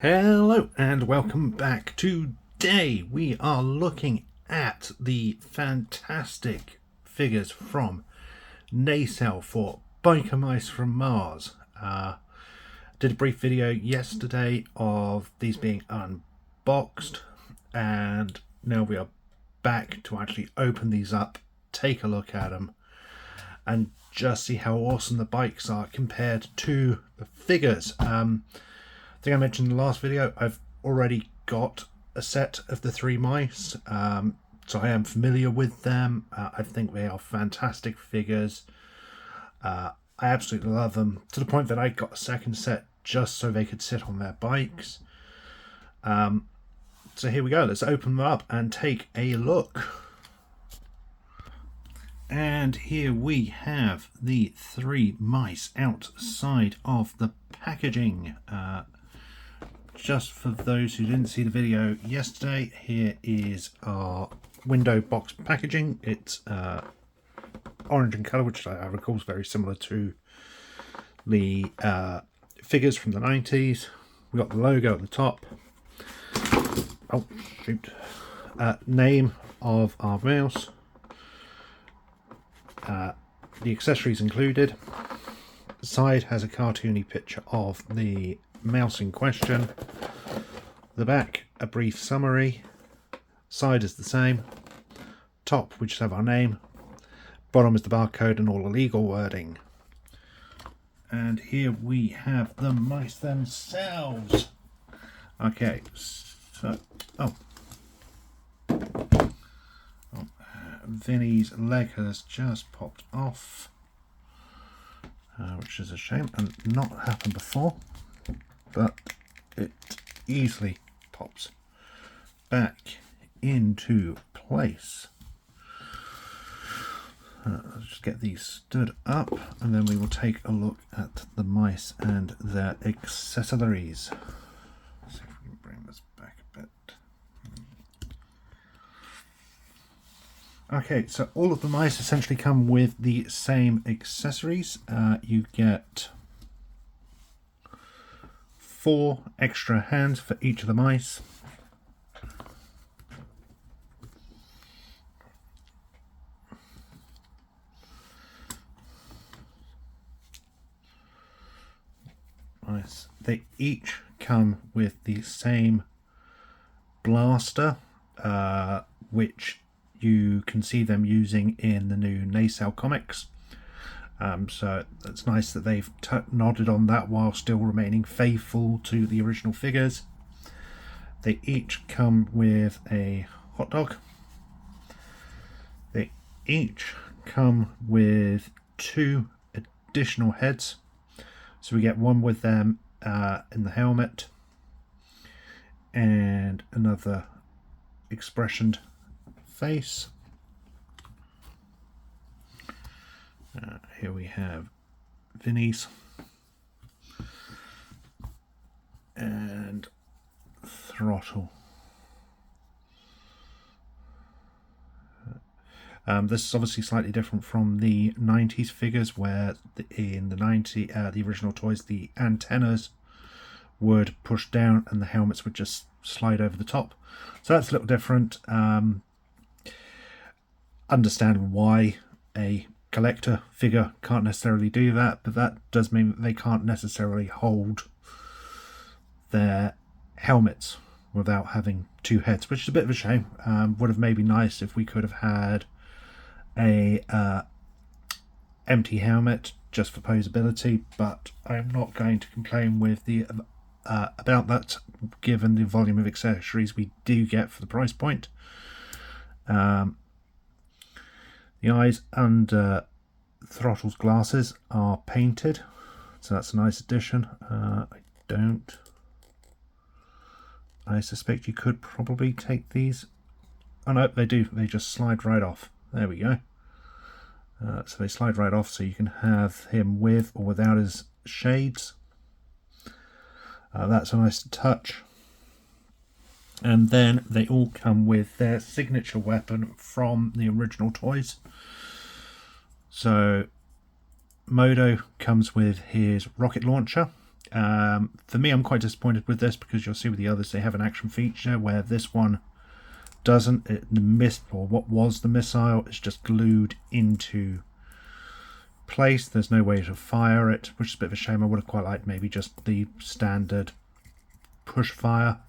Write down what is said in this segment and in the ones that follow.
Hello and welcome back. Today we are looking at the fantastic figures from Nacelle for Biker Mice from Mars. Did a brief video yesterday of these being unboxed, and now we are back to actually open these up, take a look at them, and just see how awesome the bikes are compared to the figures. I think I mentioned in the last video, I've already got a set of the three mice, so I am familiar with them. I think they are fantastic figures. I absolutely love them, to the point that I got a second set just so they could sit on their bikes. So here we go, let's open them up and take a look. And here we have the three mice outside of the packaging. Just for those who didn't see the video yesterday, here is our window box packaging. It's orange in colour, which I recall is very similar to the figures from the 90s. We've got the logo at the top. Oh, shoot. Name of our mouse. The accessories included. The side has a cartoony picture of the mouse in question. The back, a brief summary. Side is the same. Top, we just have our name. Bottom is the barcode and all the legal wording. And here we have the mice themselves. Okay, so Vinny's leg has just popped off, which is a shame and not happened before, but it easily pops back into place. Let's just get these stood up and then we will take a look at the mice and their accessories. Let's see if we can bring this back a bit. Okay, so all of the mice essentially come with the same accessories. You get 4 extra hands for each of the mice. Nice. They each come with the same blaster, which you can see them using in the new Nacelle comics. So it's nice that they've nodded on that while still remaining faithful to the original figures. They each come with a hot dog. They each come with 2 additional heads. So we get one with them in the helmet and another expressioned face. Here we have Vinny's and Throttle. This is obviously slightly different from the 90s figures, where in the original toys the antennas would push down and the helmets would just slide over the top. So that's a little different. Understand why a collector figure can't necessarily do that, but that does mean that they can't necessarily hold their helmets without having 2 heads, which is a bit of a shame. Would have maybe nice if we could have had a empty helmet just for posability, but I'm not going to complain with the about that, given the volume of accessories we do get for the price point. The eyes under Throttle's glasses are painted, so that's a nice addition. I suspect you could probably take these. Oh no, they do. They just slide right off. There we go. So they slide right off, so you can have him with or without his shades. That's a nice touch. And then they all come with their signature weapon from the original toys. So Modo comes with his rocket launcher, For me, I'm quite disappointed with this because you'll see with the others they have an action feature where this one doesn't. What was the missile is just glued into place. There's no way to fire it, which is a bit of a shame. I would have quite liked maybe just the standard push fire.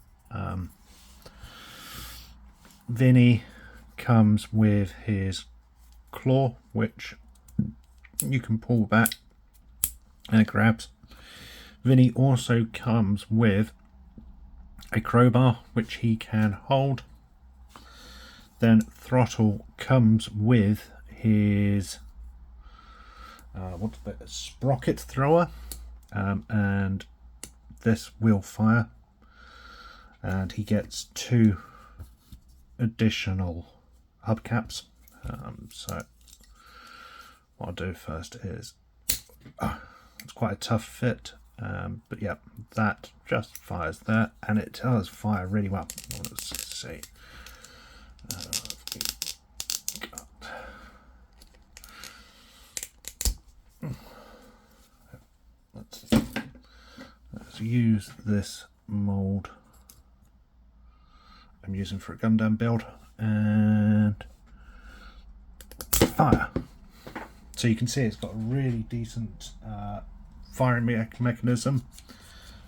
Vinny comes with his claw, which you can pull back and it grabs. Vinny also comes with a crowbar, which he can hold. Then Throttle comes with his sprocket thrower, and this will fire, and he gets 2 additional hubcaps. So what I'll do first is it's quite a tough fit, but yeah, that just fires there, and it does fire really well. Let's see. Let's use this mould I'm using for a Gundam build and fire. So you can see it's got a really decent firing mechanism.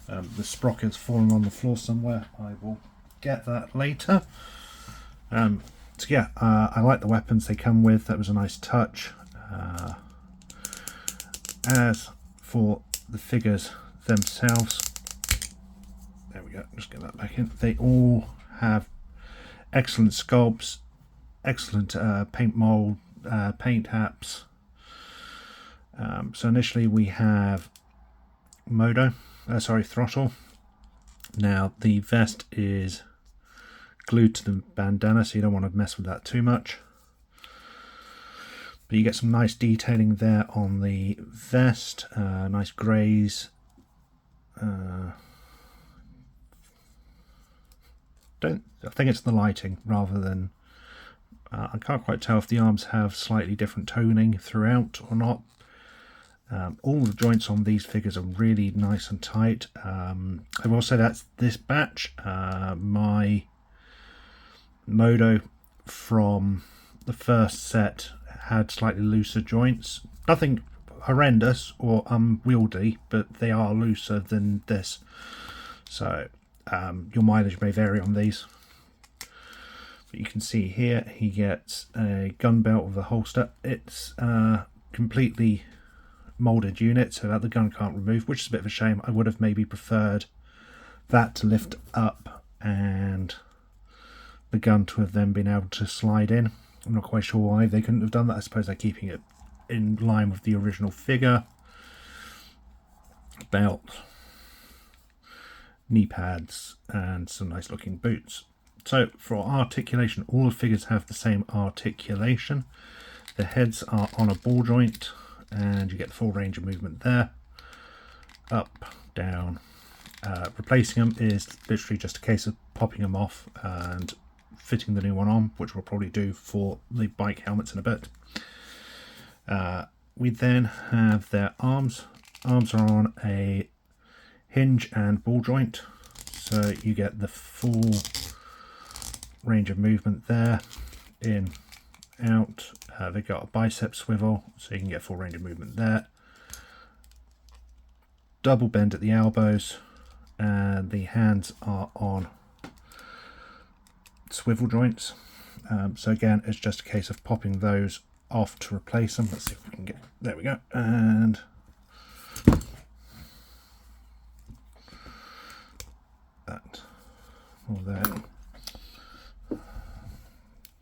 The sprocket's fallen on the floor somewhere. I will get that later. So yeah, I like the weapons they come with. That was a nice touch. As for the figures themselves, there we go, just get that back in. They all have excellent sculpts, excellent paint mold, paint apps. So initially we have Throttle. Now the vest is glued to the bandana, so you don't want to mess with that too much. But you get some nice detailing there on the vest, nice greys. I think it's the lighting rather than. I can't quite tell if the arms have slightly different toning throughout or not. All the joints on these figures are really nice and tight. I will say that's this batch. My Modo from the first set had slightly looser joints. Nothing horrendous or unwieldy, but they are looser than this. So your mileage may vary on these. But you can see here he gets a gun belt with a holster. It's completely molded unit so that the gun can't remove, which is a bit of a shame. I would have maybe preferred that to lift up and the gun to have then been able to slide in. I'm not quite sure why they couldn't have done that. I suppose they're keeping it in line with the original figure. Belt, knee pads, and some nice looking boots. So for articulation, all the figures have the same articulation. The heads are on a ball joint, and you get the full range of movement there. Up, down. Replacing them is literally just a case of popping them off and fitting the new one on, which we'll probably do for the bike helmets in a bit. We then have their arms. Arms are on a hinge and ball joint, so you get the full range of movement there, in, out. They've got a bicep swivel, so you can get full range of movement there. Double bend at the elbows, and the hands are on swivel joints. So again, it's just a case of popping those off to replace them. Let's see if we can get, there we go, and that all there.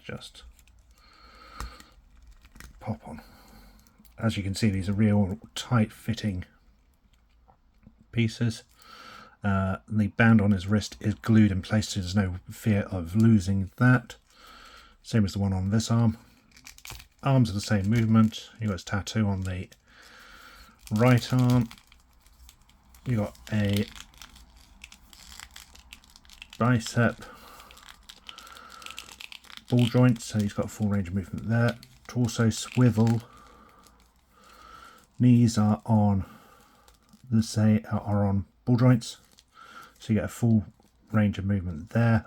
Just pop on. As you can see, these are real tight fitting pieces. The band on his wrist is glued in place, so there's no fear of losing that. Same as the one on this arm. Arms are the same movement. You've got his tattoo on the right arm. You've got a bicep ball joint, so he's got a full range of movement there. Torso swivel. Knees are on are on ball joints, so you get a full range of movement there.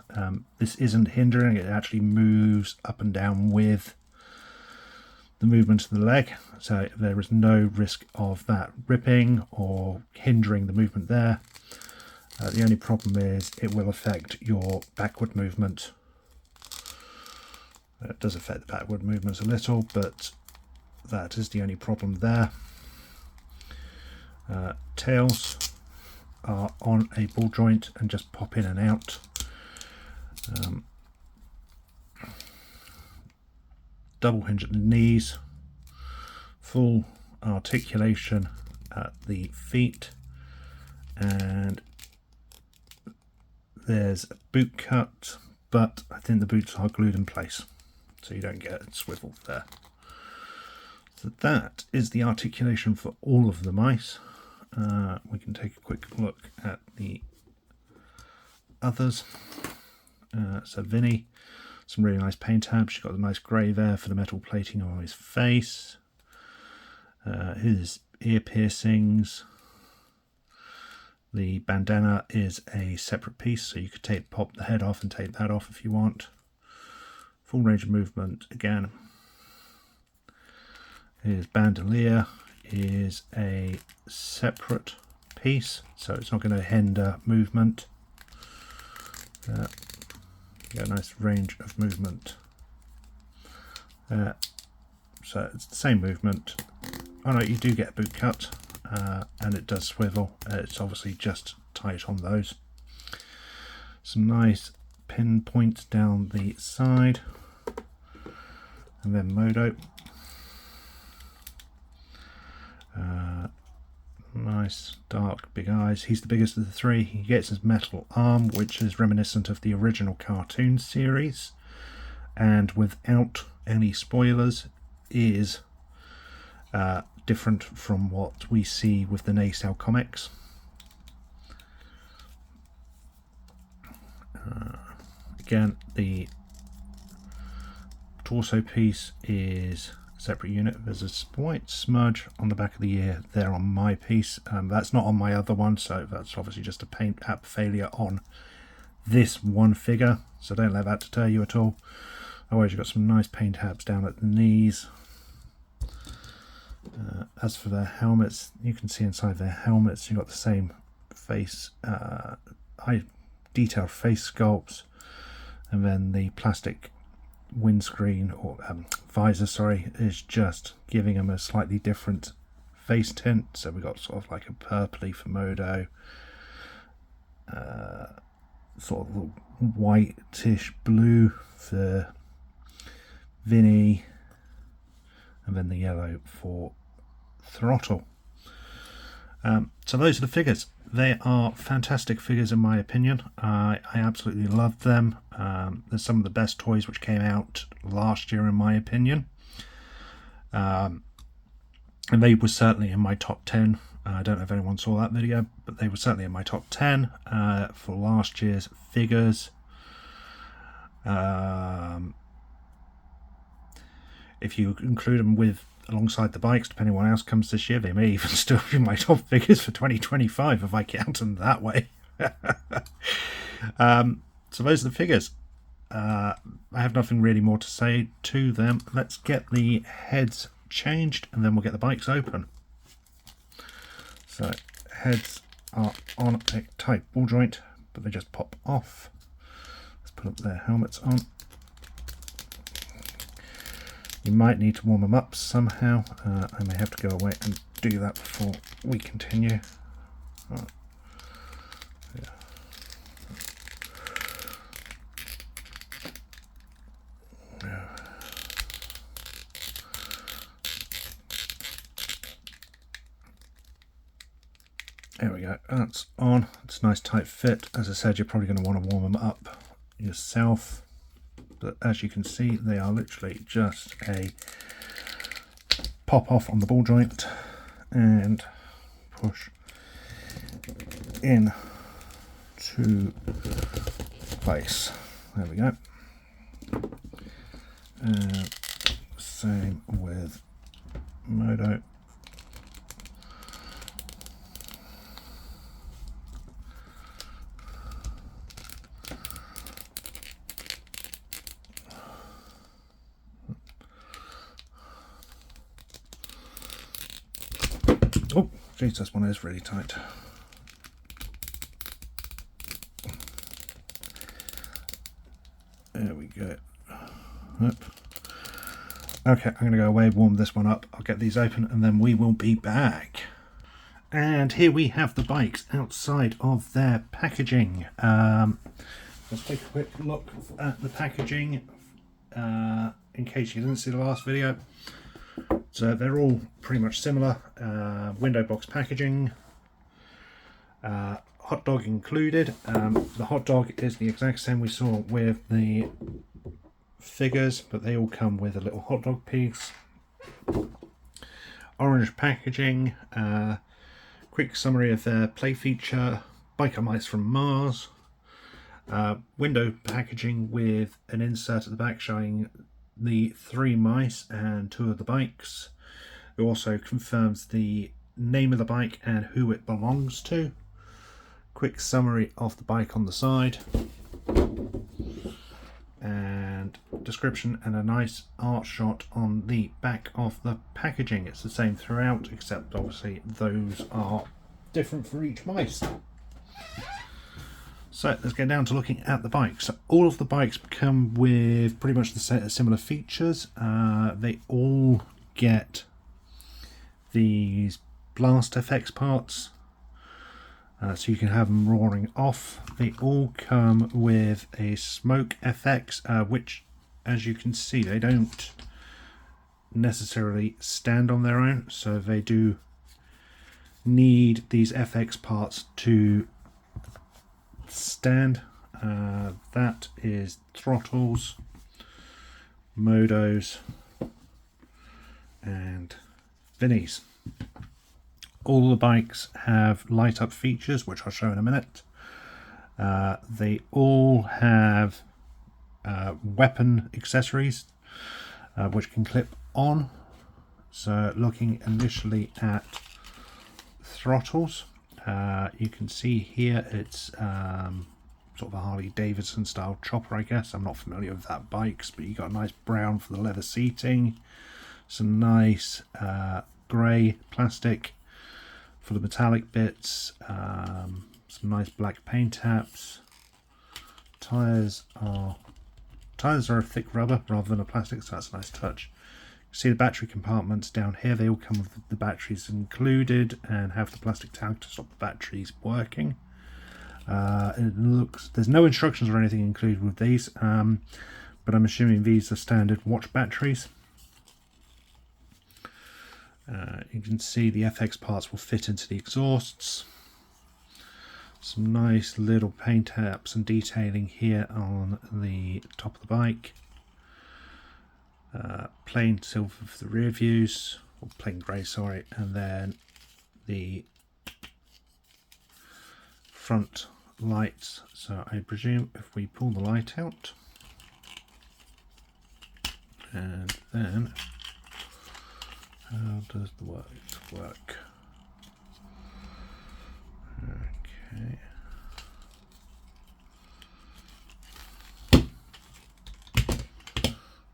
This isn't hindering, it actually moves up and down with the movement of the leg, so there is no risk of that ripping or hindering the movement there. The only problem is it will affect your backward movement. It does affect the backward movements a little, but that is the only problem there. Tails are on a ball joint and just pop in and out. Double hinge at the knees, full articulation at the feet, and there's a boot cut, but I think the boots are glued in place, so you don't get it swiveled there. So that is the articulation for all of the mice. We can take a quick look at the others. So Vinny, some really nice paint tabs. She's got the nice grey there for the metal plating on his face. His ear piercings. The bandana is a separate piece, so you could pop the head off and take that off if you want. Full range of movement again. His bandolier is a separate piece, so it's not going to hinder movement. You get a nice range of movement. So it's the same movement. Oh no, you do get a boot cut, and it does swivel. It's obviously just tight on those. Some nice pin points down the side, and then Modo. Nice dark big eyes. He's the biggest of the three. He gets his metal arm, which is reminiscent of the original cartoon series, and without any spoilers is different from what we see with the Nacelle comics. Again, the torso piece is separate unit. There's a white smudge on the back of the ear there on my piece. That's not on my other one, so that's obviously just a paint app failure on this one figure, so don't let that deter you at all. Otherwise, you've got some nice paint apps down at the knees. As for their helmets, you can see inside their helmets you've got the same face, detailed face sculpts, and then the plastic windscreen or visor, sorry, is just giving them a slightly different face tint. So we've got sort of like a purpley for Modo, sort of whitish blue for Vinny, and then the yellow for Throttle. So those are the figures. They are fantastic figures in my opinion. I absolutely love them. They're some of the best toys which came out last year in my opinion. And they were certainly in my top 10. I don't know if anyone saw that video, but they were certainly in my top 10 for last year's figures. If you include them with alongside the bikes, depending on what else comes this year, they may even still be my top figures for 2025 if I count them that way. So those are the figures. I have nothing really more to say to them. Let's get the heads changed and then we'll get the bikes open. So heads are on a tight ball joint, but they just pop off. Let's put up their helmets on. You might need to warm them up somehow. I may have to go away and do that before we continue. Oh. Yeah. Yeah. There we go, that's on. It's a nice tight fit. As I said, you're probably going to want to warm them up yourself. But as you can see, they are literally just a pop off on the ball joint and push in to place. There we go. And same with Modo. Jeez, this one is really tight. There we go. Yep. Okay, I'm going to go away, warm this one up. I'll get these open and then we will be back. And here we have the bikes outside of their packaging. Let's take a quick look at the packaging in case you didn't see the last video. So they're all pretty much similar. Window box packaging. Hot dog included. The hot dog is the exact same we saw with the figures, but they all come with a little hot dog piece. Orange packaging. Quick summary of their play feature. Biker Mice from Mars. Window packaging with an insert at the back showing the 3 mice and 2 of the bikes. It also confirms the name of the bike and who it belongs to. Quick summary of the bike on the side. And description and a nice art shot on the back of the packaging. It's the same throughout, except obviously those are different for each mice. So let's get down to looking at the bikes. So all of the bikes come with pretty much the similar features. They all get these blast FX parts, so you can have them roaring off. They all come with a smoke FX, which, as you can see, they don't necessarily stand on their own, so they do need these FX parts to stand. That is throttles, modos and Vinnies. All the bikes have light up features, which I'll show in a minute. They all have weapon accessories, which can clip on. So looking initially at throttles, you can see here it's sort of a Harley Davidson style chopper, I guess. I'm not familiar with that bikes, but you got a nice brown for the leather seating, some nice grey plastic for the metallic bits, some nice black paint taps. Tires are a thick rubber rather than a plastic, so that's a nice touch. You see the battery compartments down here, they all come with the batteries included and have the plastic tag to stop the batteries working. It looks, there's no instructions or anything included with these, but I'm assuming these are standard watch batteries. You can see the FX parts will fit into the exhausts. Some nice little paint apps and detailing here on the top of the bike. Plain silver for the rear views, or plain grey, sorry, and then the front lights. So I presume if we pull the light out, and then how does the work? Okay.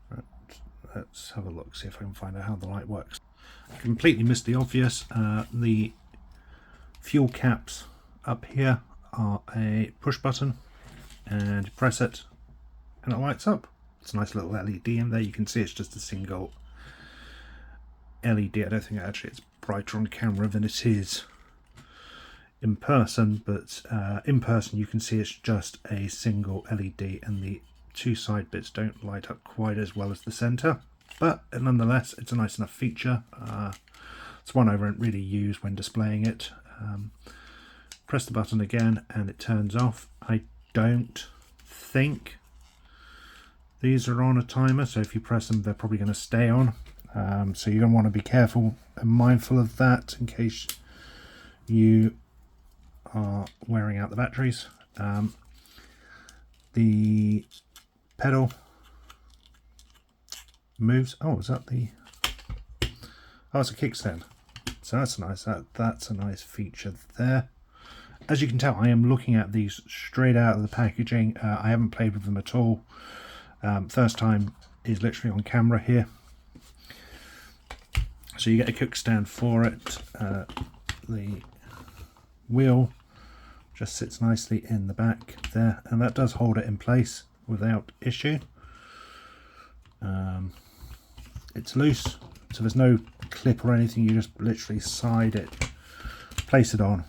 Right, let's have a look, see if I can find out how the light works. I completely missed the obvious. The fuel caps up here are a push button, and you press it and it lights up. It's a nice little LED in there. You can see it's just a single LED. I don't think actually it's brighter on camera than it is in person, but in person you can see it's just a single LED, and the two side bits don't light up quite as well as the center, but nonetheless it's a nice enough feature. It's one I won't really use when displaying it. Press the button again and it turns off. I don't think these are on a timer, so if you press them they're probably going to stay on. So you're going to want to be careful and mindful of that in case you are wearing out the batteries. The pedal moves. Oh, is that the... Oh, it's a kickstand. So that's nice. That's a nice feature there. As you can tell, I am looking at these straight out of the packaging. I haven't played with them at all. First time is literally on camera here. So you get a kickstand for it. the wheel just sits nicely in the back there, and that does hold it in place without issue. It's loose, so there's no clip or anything. You just literally side it, place it on,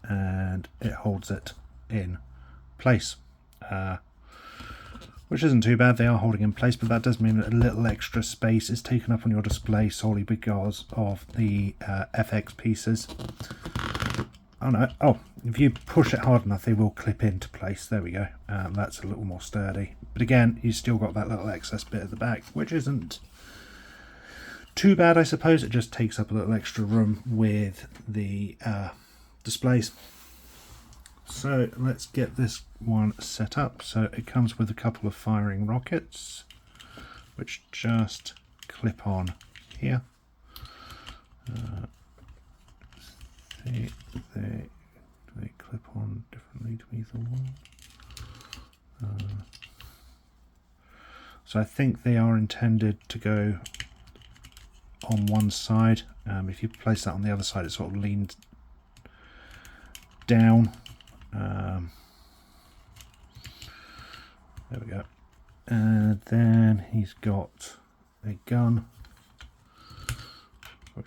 and it holds it in place, which isn't too bad. They are holding in place, but that does mean that a little extra space is taken up on your display solely because of the FX pieces. Oh no, oh, if you push it hard enough they will clip into place. There we go. That's a little more sturdy, but again you've still got that little excess bit at the back, which isn't too bad, I suppose. It just takes up a little extra room with the displays. So let's get this one set up. So it comes with a couple of firing rockets which just clip on here. They clip on differently to either one. So I think they are intended to go on one side. If you place that on the other side, it sort of leans down. There we go. And then he's got a gun which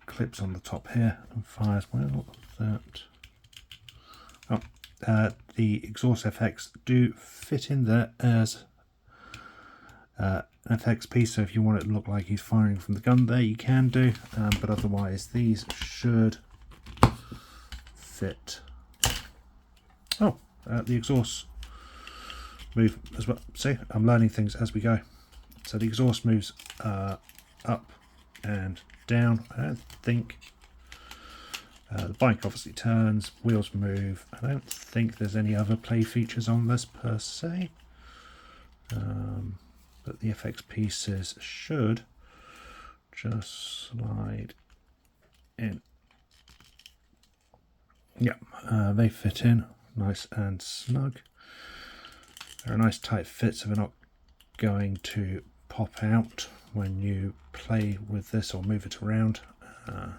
clips on the top here and fires. Well, that. Oh, the exhaust FX do fit in there as an FX piece, so if you want it to look like he's firing from the gun there, you can do, but otherwise these should fit. Oh, the exhaust move as well. See, I'm learning things as we go. So the exhaust moves up and down. I don't think the bike obviously turns, wheels move. I don't think there's any other play features on this per se, but the FX pieces should just slide in. Yep, they fit in nice and snug. They're a nice tight fit, so they're not going to pop out when you play with this or move it around. You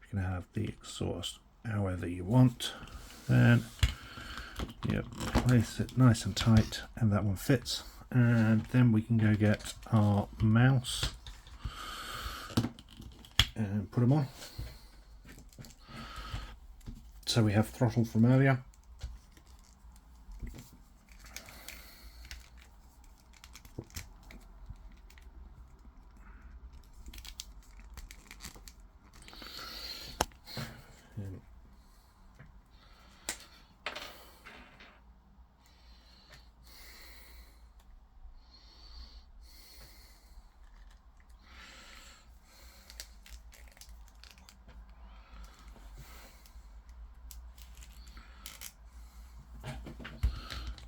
can have the exhaust however you want. Then you place it nice and tight, and that one fits. And then we can go get our mouse and put them on. So we have throttle from earlier.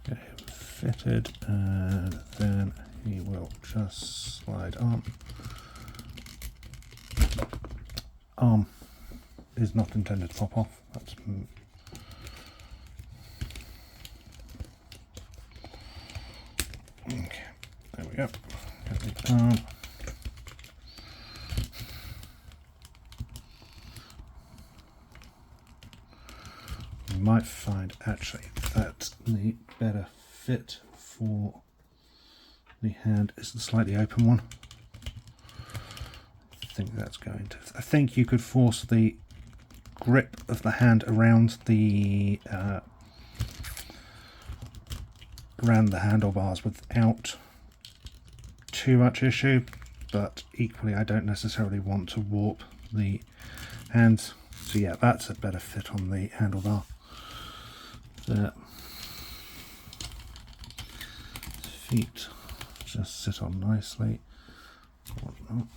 Get him fitted, and then he will just slide on. Arm is not intended to pop off. That's okay. There we go. Get the arm. You might find actually that the better fit for the hand is the slightly open one. I think that's going to. I think you could force the grip of the hand around the handlebars without too much issue, but equally I don't necessarily want to warp the hands. So yeah, that's a better fit on the handlebar. There. Feet just sit on nicely, or not.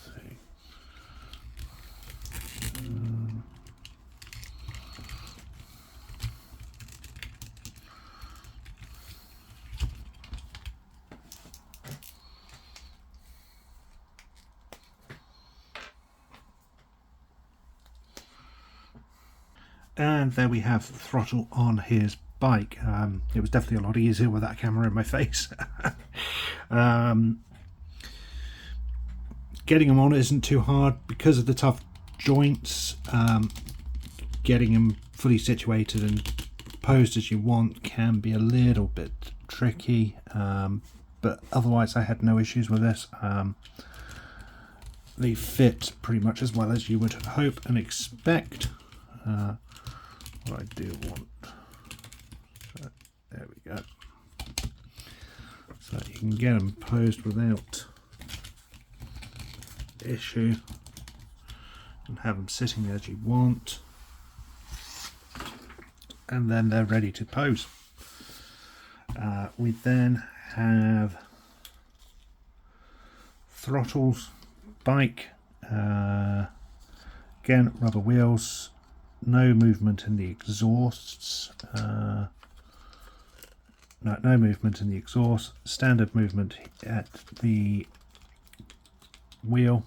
See. And there we have the throttle on his bike. It was definitely a lot easier with that camera in my face. Getting him on isn't too hard because of the tough joints. Getting them fully situated and posed as you want can be a little bit tricky, but otherwise I had no issues with this. They fit pretty much as well as you would hope and expect. What I do want, so there we go, so you can get them posed without issue and have them sitting as you want, and then they're ready to pose. We then have throttles, bike, again rubber wheels, no movement in the exhausts, no movement in the exhaust, standard movement at the wheel,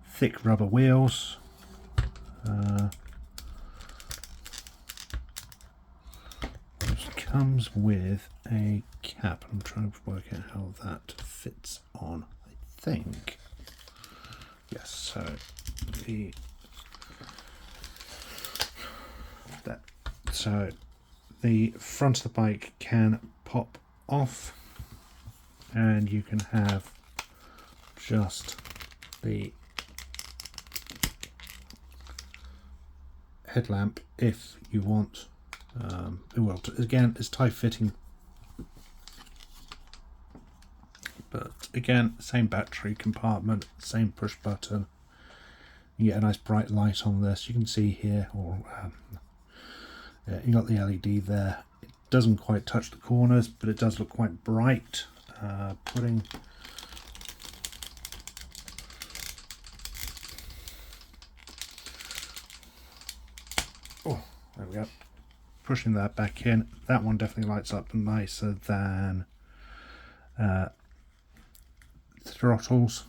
thick rubber wheels, comes with a cap. I'm trying to work out how that fits on. I think yes. So the front of the bike can pop off, and you can have just the headlamp if you want. Well, again, it's tight fitting, but again, same battery compartment, same push button. You get a nice bright light on this. You can see here, or yeah, you got the LED there. It doesn't quite touch the corners, but it does look quite bright. Putting there we go. Pushing that back in, that one definitely lights up nicer than throttles,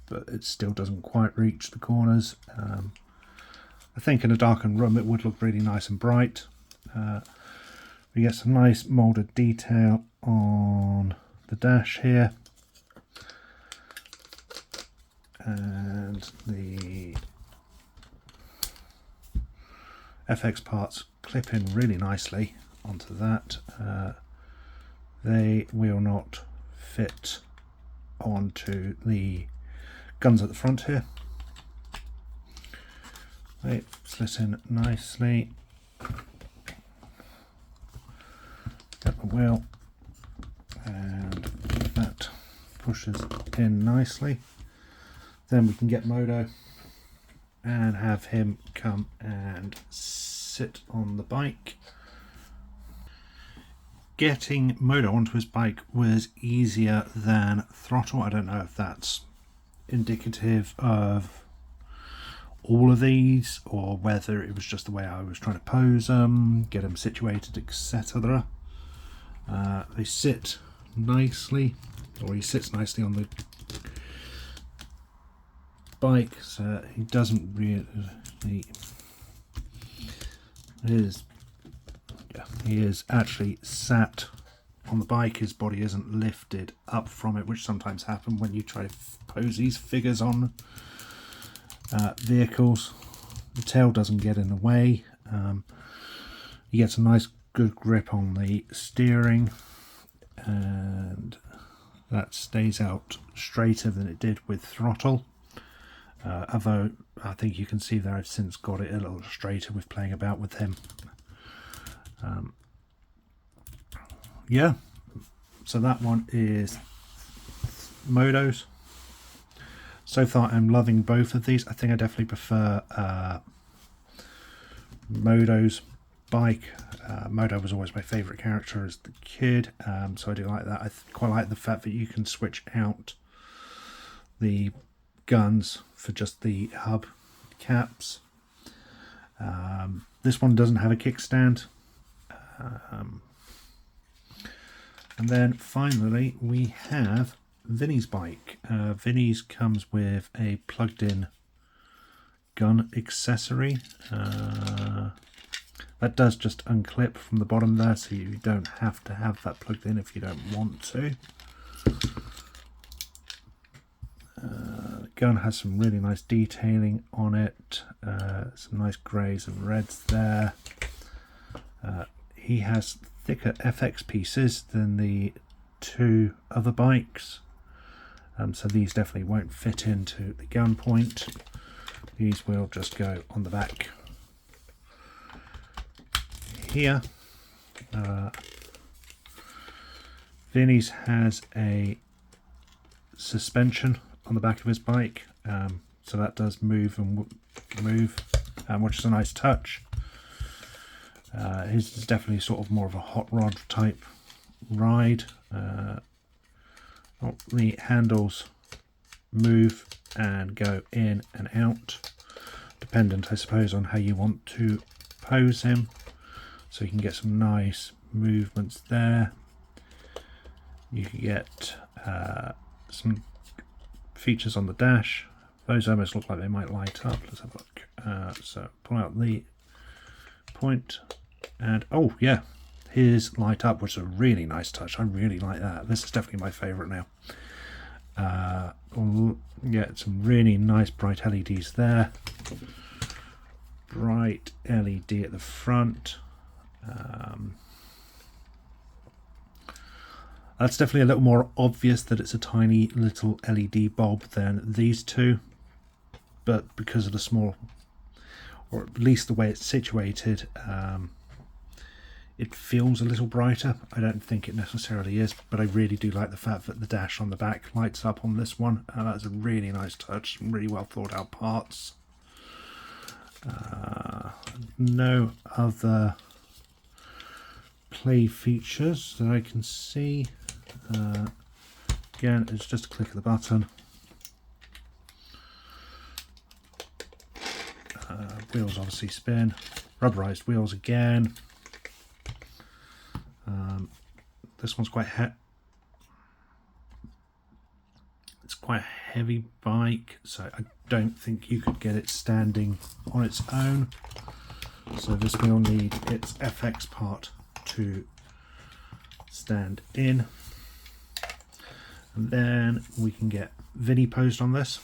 but it still doesn't quite reach the corners. I think in a darkened room it would look really nice and bright. We get some nice moulded detail on the dash here, and the FX parts clip in really nicely onto that. They will not fit onto the guns at the front here. They slit in nicely. Get the wheel, and that pushes in nicely. Then we can get Modo and have him come and sit on the bike. Getting Modo onto his bike was easier than throttle. I don't know if that's indicative of all of these or whether it was just the way I was trying to pose them, get them situated, etc. They sit nicely, or he sits nicely on the bike, so he doesn't really, he is actually sat on the bike. His body isn't lifted up from it, which sometimes happen when you try to pose these figures on vehicles. The tail doesn't get in the way. He gets a nice good grip on the steering, and that stays out straighter than it did with throttle. Although I think you can see there I've since got it a little straighter with playing about with him. Yeah, so that one is Modo's. So far I'm loving both of these. I think I definitely prefer Modo's bike. Modo was always my favourite character as the kid, so I do like that. I quite like the fact that you can switch out the guns for just the hub caps. This one doesn't have a kickstand. And then finally we have Vinny's bike. Vinny's comes with a plugged-in gun accessory. That does just unclip from the bottom there, so you don't have to have that plugged in if you don't want to. gun has some really nice detailing on it, some nice greys and reds there. He has thicker FX pieces than the two other bikes, so these definitely won't fit into the gun point. These will just go on the back here. Vinny's has a suspension on the back of his bike, so that does move and move, which is a nice touch. His is definitely sort of more of a hot rod type ride. The handles move and go in and out, dependent I suppose on how you want to pose him, so you can get some nice movements there. You can get some features on the dash. Those almost look like they might light up. Let's have a look. So pull out the point, and oh yeah, his light up, which is a really nice touch. I really like that. This is definitely my favourite now. Yeah, some really nice bright LEDs there. Bright LED at the front. That's definitely a little more obvious that it's a tiny little LED bulb than these two, but because of the small, or at least the way it's situated, it feels a little brighter. I don't think it necessarily is, but I really do like the fact that the dash on the back lights up on this one. That's a really nice touch, some really well thought out parts. No other play features that I can see. Again, it's just a click of the button. Wheels obviously spin. Rubberized wheels again. This one's quite it's quite a heavy bike, so I don't think you could get it standing on its own. So this will need its FX part to stand in. And then we can get Vinny posed on this.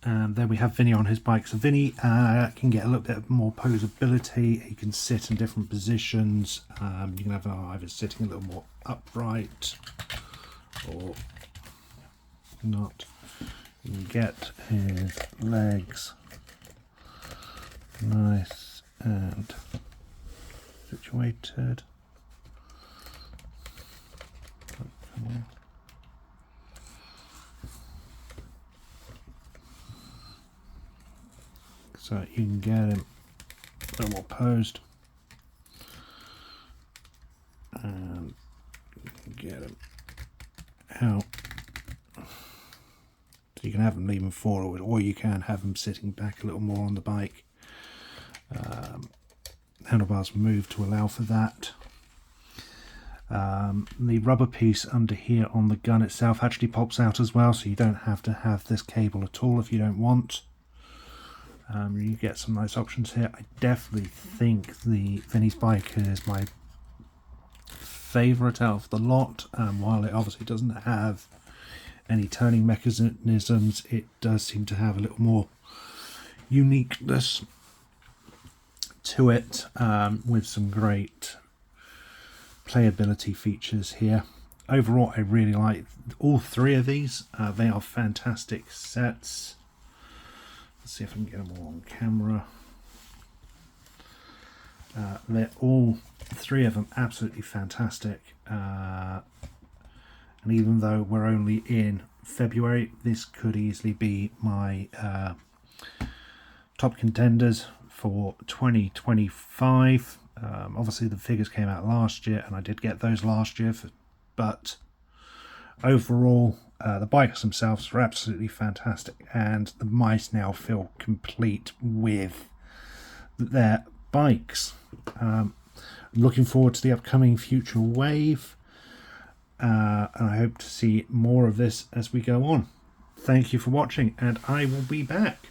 And then we have Vinny on his bike. So Vinny can get a little bit more posability. He can sit in different positions. You can have him either sitting a little more upright or not. You can get his legs nice and situated. So you can get him a little more posed, and you can get him out. So you can have him leaning forward, or you can have him sitting back a little more on the bike. Handlebars move to allow for that. The rubber piece under here on the gun itself actually pops out as well, so you don't have to have this cable at all if you don't want. You get some nice options here. I definitely think the Vinny's Biker is my favourite out of the lot. While it obviously doesn't have any turning mechanisms, it does seem to have a little more uniqueness to it, with some great playability features here. Overall, I really like all three of these. They are fantastic sets. Let's see if I can get them all on camera. They're all three of them absolutely fantastic. And even though we're only in February, this could easily be my top contenders for 2025. Obviously the figures came out last year and I did get those last year, but overall the bikes themselves are absolutely fantastic, and the mice now feel complete with their bikes. Looking forward to the upcoming future wave, and I hope to see more of this as we go on. Thank you for watching, and I will be back.